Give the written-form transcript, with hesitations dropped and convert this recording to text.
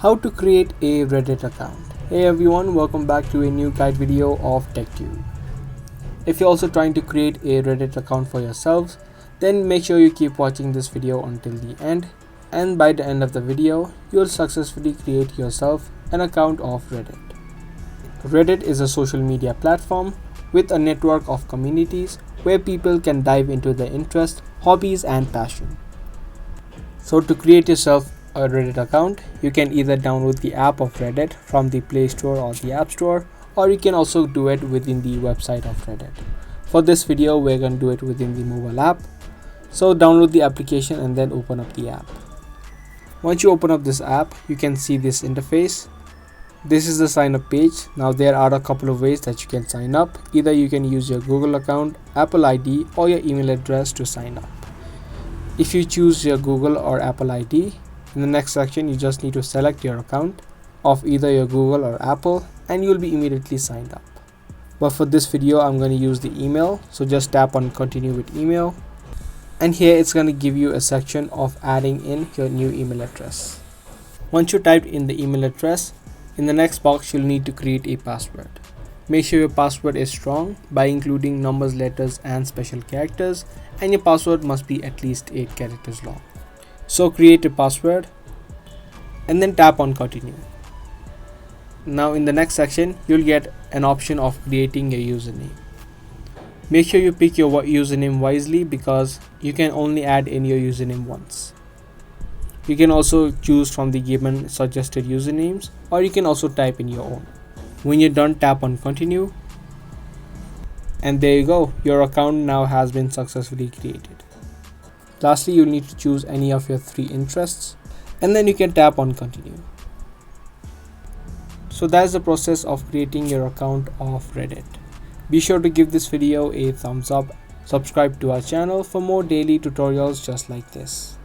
How to create a Reddit account. Hey everyone, welcome back to a new guide video of TechTube. If you're also trying to create a Reddit account for yourselves, then make sure you keep watching this video until the end, and by the end of the video, you'll successfully create yourself an account of Reddit. Reddit is a social media platform with a network of communities where people can dive into their interests, hobbies, and passion. So to create yourself a Reddit account, you can either download the app of Reddit from the Play Store or the App Store, or you can also do it within the website of Reddit. For this video, we're going to do it within the mobile app. So download the application and then open up the app. Once you open up this app, you can see this interface. This is the sign up page. Now there are a couple of ways that you can sign up. Either you can use your Google account, Apple ID, or your email address to sign up. If you choose your Google or Apple ID, in the next section you just need to select your account of either your Google or Apple and you'll be immediately signed up. But for this video I'm going to use the email, so just tap on continue with email, and here it's going to give you a section of adding in your new email address. Once you typed in the email address, in the next box you'll need to create a password. Make sure your password is strong by including numbers, letters, and special characters, and your password must be at least 8 characters long. So create a password and then tap on continue. Now in the next section you'll get an option of creating a username. Make sure you pick your username wisely because you can only add in your username once. You can also choose from the given suggested usernames, or you can also type in your own. When you're done, tap on continue, and there you go, your account now has been successfully created. Lastly, you'll need to choose any of your 3 interests, and then you can tap on continue. So that's the process of creating your account of Reddit. Be sure to give this video a thumbs up, subscribe to our channel for more daily tutorials just like this.